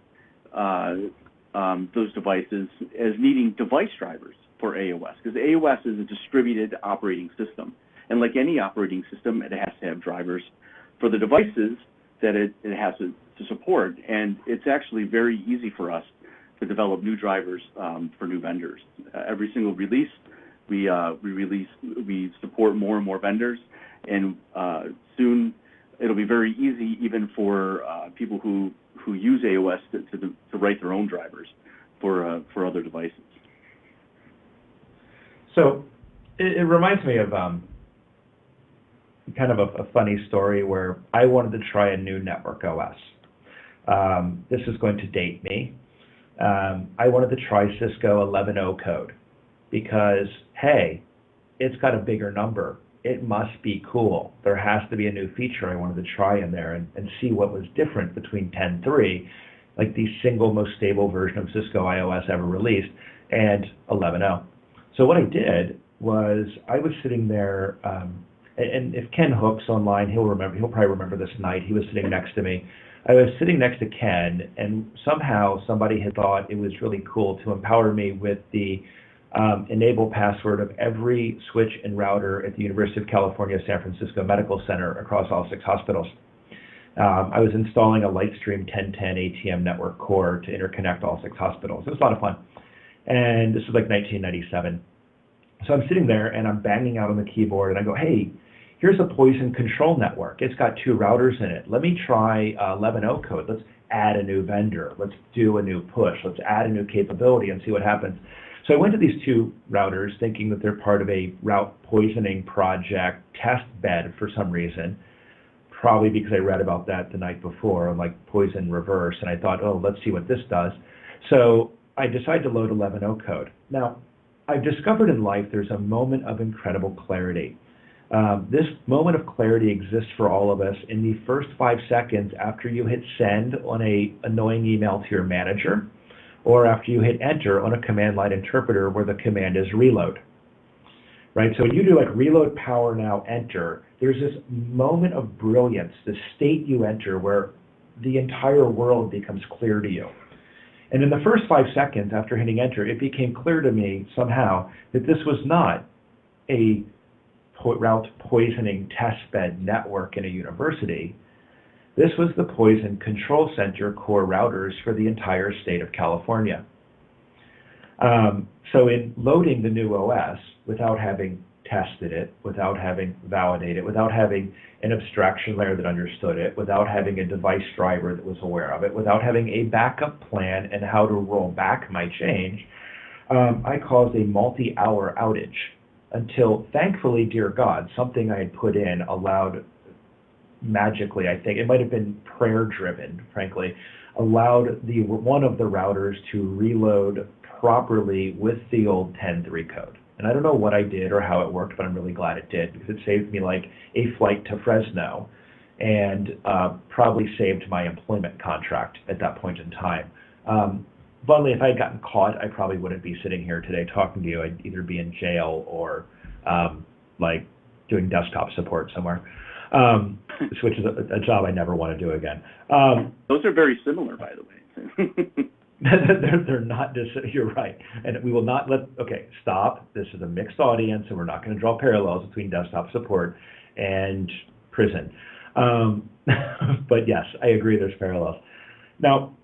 those devices as needing device drivers for AOS, because AOS is a distributed operating system. And like any operating system, it has to have drivers for the devices that it has to support. And it's actually very easy for us to develop new drivers for new vendors. Every single release, we support more and more vendors, and soon it'll be very easy even for people who use AOS to write their own drivers for other devices. So it reminds me of kind of a funny story where I wanted to try a new network OS. This is going to date me. I wanted to try Cisco 11.0 code because, hey, it's got a bigger number. It must be cool. There has to be a new feature I wanted to try in there and see what was different between 10.3, like the single most stable version of Cisco iOS ever released, and 11.0. So what I did was I was sitting there, and if Ken Hook's online, he'll probably remember this night. He was sitting next to me. I was sitting next to Ken, and somehow somebody had thought it was really cool to empower me with the enable password of every switch and router at the University of California, San Francisco Medical Center across all 6 hospitals. I was installing a Lightstream 1010 ATM network core to interconnect all 6 hospitals. It was a lot of fun. And this was like 1997. So I'm sitting there and I'm banging out on the keyboard and I go, hey, here's a poison control network. It's got 2 routers in it. Let me try 11.0 code. Let's add a new vendor. Let's do a new push. Let's add a new capability and see what happens. So I went to these 2 routers thinking that they're part of a route poisoning project test bed for some reason, probably because I read about that the night before, like poison reverse, and I thought, oh, let's see what this does. So I decided to load 11.0 code. Now, I've discovered in life there's a moment of incredible clarity. This moment of clarity exists for all of us in the first 5 seconds after you hit send on an annoying email to your manager, or after you hit enter on a command line interpreter where the command is reload. Right, so when you do like reload power now enter, there's this moment of brilliance, the state you enter where the entire world becomes clear to you. And in the first 5 seconds after hitting enter, it became clear to me somehow that this was not a route poisoning testbed network in a university. This was the Poison Control Center core routers for the entire state of California. So in loading the new OS, without having tested it, without having validated it, without having an abstraction layer that understood it, without having a device driver that was aware of it, without having a backup plan and how to roll back my change, I caused a multi-hour outage until, thankfully, dear God, something I had put in allowed magically, I think, it might have been prayer-driven, frankly, allowed one of the routers to reload properly with the old 10.3 code. And I don't know what I did or how it worked, but I'm really glad it did because it saved me like a flight to Fresno and probably saved my employment contract at that point in time. Bluntly, if I had gotten caught, I probably wouldn't be sitting here today talking to you. I'd either be in jail or like doing desktop support somewhere, which is a job I never want to do again. Those are very similar, by the way. They're not, you're right. And we will not okay, stop. This is a mixed audience, and we're not going to draw parallels between desktop support and prison. But yes, I agree there's parallels. Now,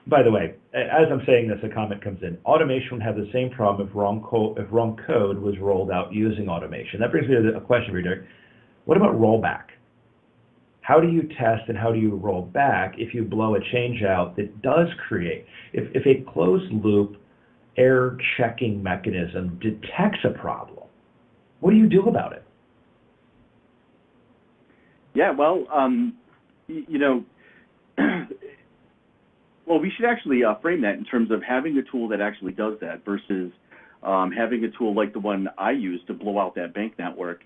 by the way, as I'm saying this, a comment comes in. Automation would have the same problem if wrong code was rolled out using automation. That brings me to a question for you, Derek. What about rollback? How do you test and how do you roll back if you blow a change out that does create, if a closed loop error checking mechanism detects a problem, what do you do about it? Yeah, well, well, we should actually frame that in terms of having a tool that actually does that versus having a tool like the one I use to blow out that bank network.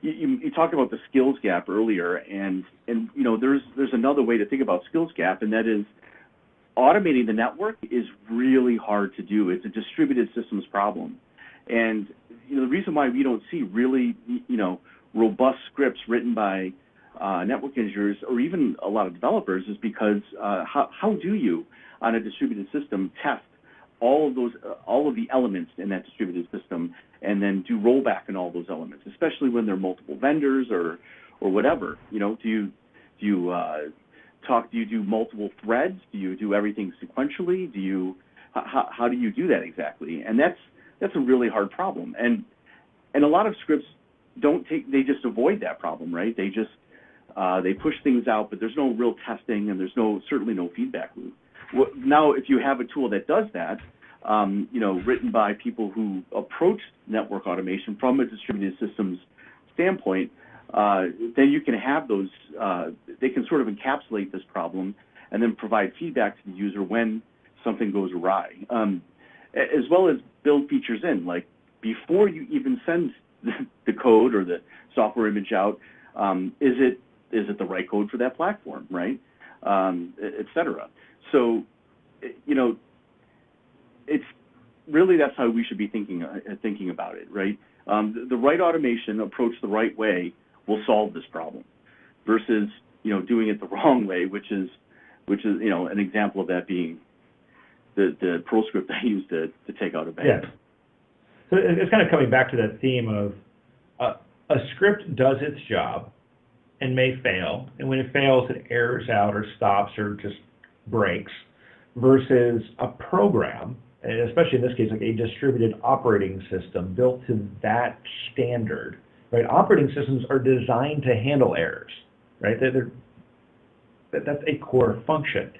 You talked about the skills gap earlier, and there's another way to think about skills gap, and that is automating the network is really hard to do. It's a distributed systems problem, and the reason why we don't see really robust scripts written by network engineers or even a lot of developers is because how do you on a distributed system test all of the elements in that distributed system and then do rollback in all those elements, especially when there are multiple vendors or whatever. Do you do multiple threads? Do you do everything sequentially? How do you do that exactly? And that's a really hard problem. And a lot of scripts they just avoid that problem, right? They just they push things out, but there's no real testing and there's certainly no feedback loop. Now, if you have a tool that does that, written by people who approach network automation from a distributed systems standpoint, then you can have those, they can sort of encapsulate this problem and then provide feedback to the user when something goes awry, as well as build features in, like before you even send the code or the software image out, is it the right code for that platform, right, et cetera. So, it's really that's how we should be thinking about it, right? The right automation approached the right way will solve this problem, versus doing it the wrong way, which is an example of that being the ProScript I used to take out a bank. Yeah. So it's kind of coming back to that theme of a script does its job and may fail, and when it fails, it errors out or stops or just breaks, versus a program, and especially in this case, like a distributed operating system built to that standard, right? Operating systems are designed to handle errors, right? That's a core function.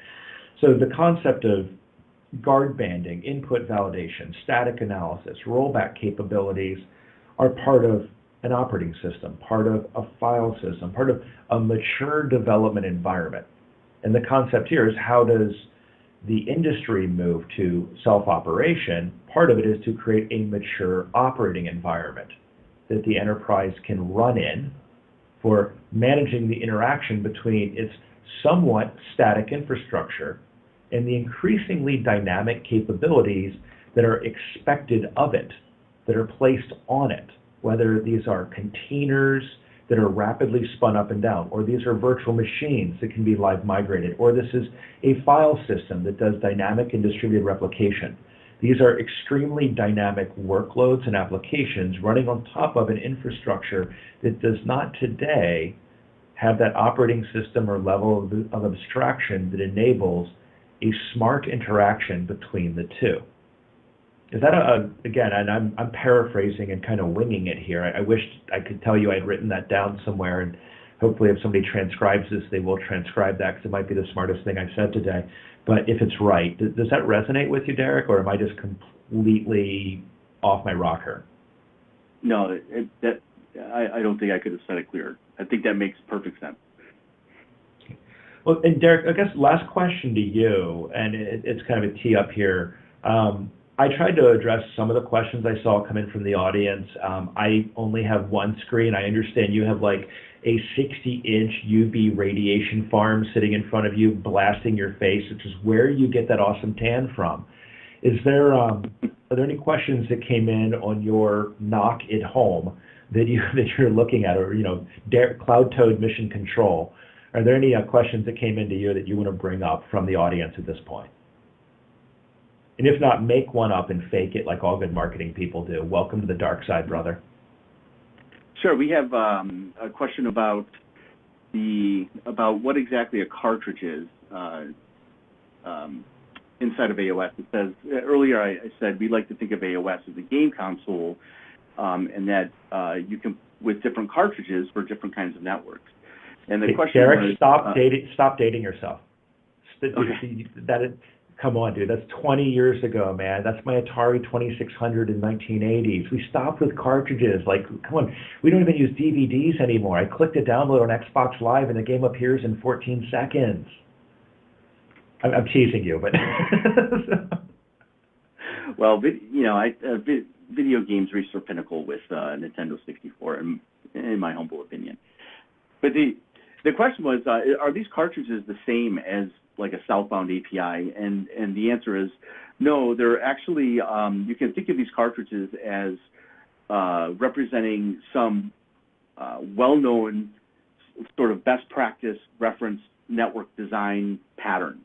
So the concept of guard banding, input validation, static analysis, rollback capabilities are part of an operating system, part of a file system, part of a mature development environment. And the concept here is, how does the industry move to self-operation? Part of it is to create a mature operating environment that the enterprise can run in for managing the interaction between its somewhat static infrastructure and the increasingly dynamic capabilities that are expected of it, that are placed on it, whether these are containers that are rapidly spun up and down, or these are virtual machines that can be live migrated, or this is a file system that does dynamic and distributed replication. These are extremely dynamic workloads and applications running on top of an infrastructure that does not today have that operating system or level of abstraction that enables a smart interaction between the two. Is that again, and I'm paraphrasing and kind of winging it here. I wish I could tell you I'd written that down somewhere, and hopefully if somebody transcribes this, they will transcribe that, because it might be the smartest thing I've said today. But if it's right, does that resonate with you, Derek, or am I just completely off my rocker? No, I don't think I could have said it clearer. I think that makes perfect sense. Well, and Derek, I guess last question to you, and it's kind of a tee up here. I tried to address some of the questions I saw come in from the audience. I only have one screen. I understand you have like a 60-inch UV radiation farm sitting in front of you, blasting your face, which is where you get that awesome tan from. Are there any questions that came in on your NOC at home that you're looking at, or Cloud Toad Mission Control? Are there any questions that came into you that you want to bring up from the audience at this point? And if not, make one up and fake it like all good marketing people do. Welcome to the dark side, brother. Sure. We have a question about what exactly a cartridge is inside of AOS. It says, earlier I said we like to think of AOS as a game console, and that you can, with different cartridges for different kinds of networks. And the question Derek, was, stop dating yourself. Okay. Come on, dude. That's 20 years ago, man. That's my Atari 2600 in 1980s. We stopped with cartridges. Like, come on. We don't even use DVDs anymore. I click to download on Xbox Live, and the game appears in 14 seconds. I'm teasing you, but... Well, video games reached their pinnacle with Nintendo 64, in my humble opinion. But the question was, are these cartridges the same as like a southbound API? And the answer is no. They're actually, you can think of these cartridges as representing some well-known sort of best practice reference network design pattern.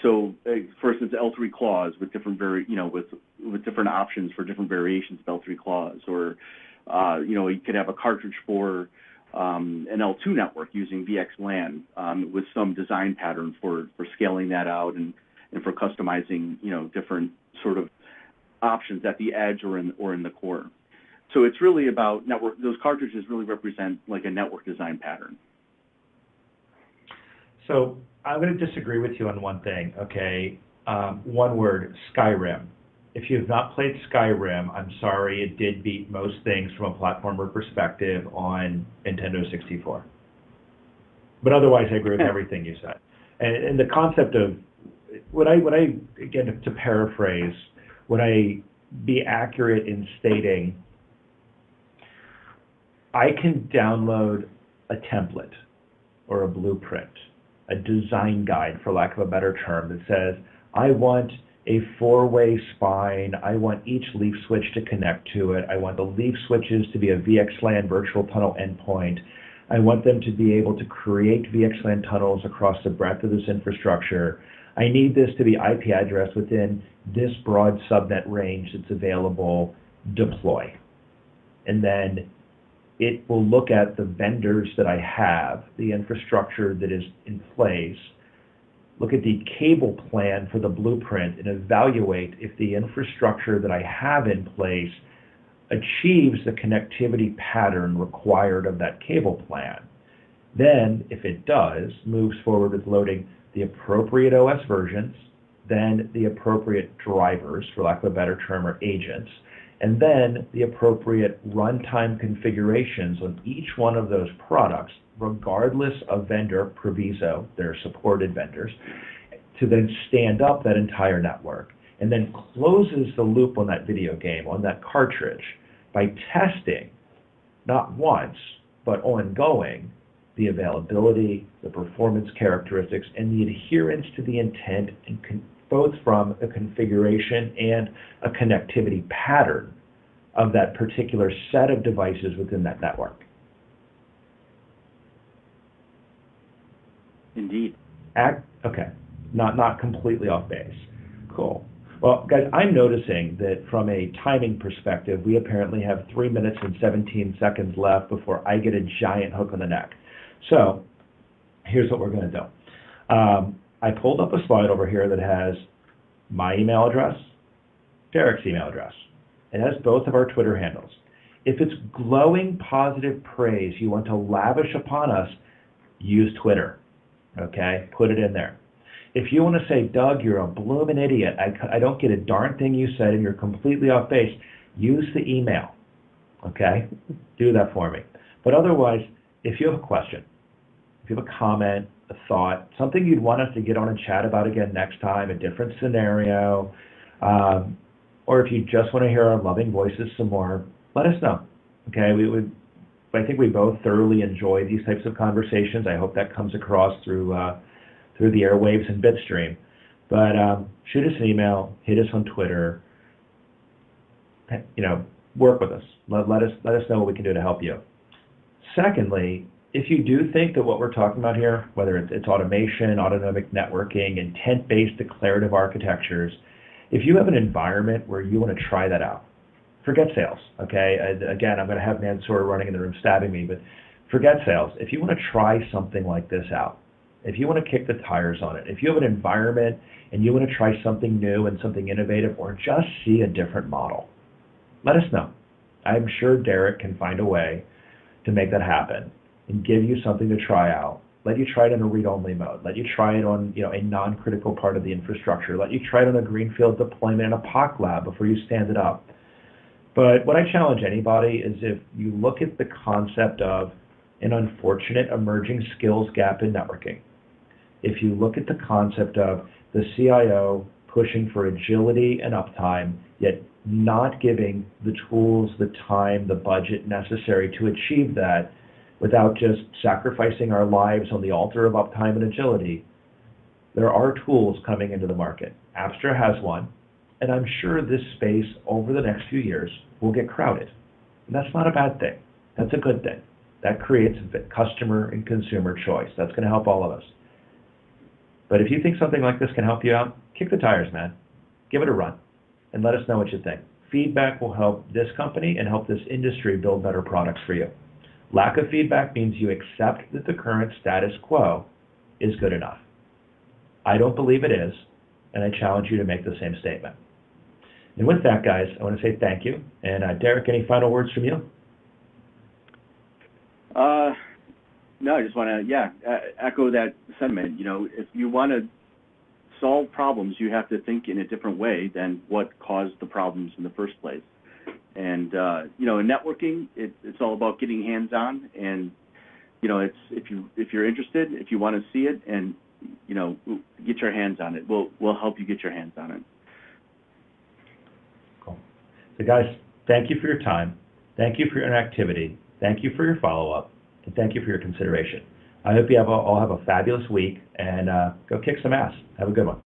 So, for instance, L3 clause with different with different options for different variations of L3 clause, or you could have a cartridge for an L2 network using VXLAN with some design pattern for scaling that out and for customizing different sort of options at the edge or in the core. So it's really about network. Those cartridges really represent like a network design pattern. So I'm going to disagree with you on one thing, okay? One word, Skyrim. If you have not played Skyrim, I'm sorry, it did beat most things from a platformer perspective on Nintendo 64. But otherwise, I agree with everything you said. And the concept of, would I again, to paraphrase, would I be accurate in stating I can download a template or a blueprint, a design guide, for lack of a better term, that says, I want a 4-way spine, I want each leaf switch to connect to it, I want the leaf switches to be a VXLAN virtual tunnel endpoint, I want them to be able to create VXLAN tunnels across the breadth of this infrastructure. I need this to be IP addressed within this broad subnet range that's available, deploy. And then it will look at the vendors that I have, the infrastructure that is in place, look at the cable plan for the blueprint, and evaluate if the infrastructure that I have in place achieves the connectivity pattern required of that cable plan. Then, if it does, moves forward with loading the appropriate OS versions, then the appropriate drivers, for lack of a better term, or agents, and then the appropriate runtime configurations on each one of those products, regardless of vendor proviso, they're supported vendors, to then stand up that entire network, and then closes the loop on that video game, on that cartridge, by testing, not once, but ongoing, the availability, the performance characteristics, and the adherence to the intent, and both from a configuration and a connectivity pattern of that particular set of devices within that network. Indeed. Okay, not completely off base. Cool. Well, guys, I'm noticing that from a timing perspective, we apparently have 3 minutes and 17 seconds left before I get a giant hook on the neck. So here's what we're going to do. I pulled up a slide over here that has my email address, Derek's email address. It has both of our Twitter handles. If it's glowing positive praise you want to lavish upon us, use Twitter, okay? Put it in there. If you want to say, Doug, you're a bloomin' idiot, I don't get a darn thing you said and you're completely off base, use the email, okay? Do that for me. But otherwise, if you have a question, if you have a comment, a thought, something you'd want us to get on and chat about again next time, a different scenario, or if you just want to hear our loving voices some more, let us know. Okay, I think we both thoroughly enjoy these types of conversations. I hope that comes across through the airwaves and Bitstream. But shoot us an email, hit us on Twitter. Work with us. Let us know what we can do to help you. Secondly, if you do think that what we're talking about here, whether it's automation, autonomic networking, intent-based declarative architectures, if you have an environment where you want to try that out, forget sales, okay? Again, I'm going to have Mansoor running in the room stabbing me, but forget sales. If you want to try something like this out, if you want to kick the tires on it, if you have an environment and you want to try something new and something innovative, or just see a different model, let us know. I'm sure Derek can find a way to make that happen and give you something to try out. Let you try it in a read-only mode. Let you try it on a non-critical part of the infrastructure. Let you try it on a greenfield deployment in a POC lab before you stand it up. But what I challenge anybody is, if you look at the concept of an unfortunate emerging skills gap in networking, if you look at the concept of the CIO pushing for agility and uptime, yet not giving the tools, the time, the budget necessary to achieve that, without just sacrificing our lives on the altar of uptime and agility, there are tools coming into the market. Apstra has one, and I'm sure this space over the next few years will get crowded. And that's not a bad thing. That's a good thing. That creates customer and consumer choice. That's going to help all of us. But if you think something like this can help you out, kick the tires, man. Give it a run, and let us know what you think. Feedback will help this company and help this industry build better products for you. Lack of feedback means you accept that the current status quo is good enough. I don't believe it is, and I challenge you to make the same statement. And with that, guys, I want to say thank you. And Derek, any final words from you? No, I just want to, echo that sentiment. If you want to solve problems, you have to think in a different way than what caused the problems in the first place. And in networking, it's all about getting hands-on, and it's if you're interested, if you want to see it, and get your hands on it. We'll help you get your hands on it. Cool. So guys, thank you for your time. Thank you for your interactivity. Thank you for your follow-up, and thank you for your consideration. I hope you all have a fabulous week, and go kick some ass. Have a good one.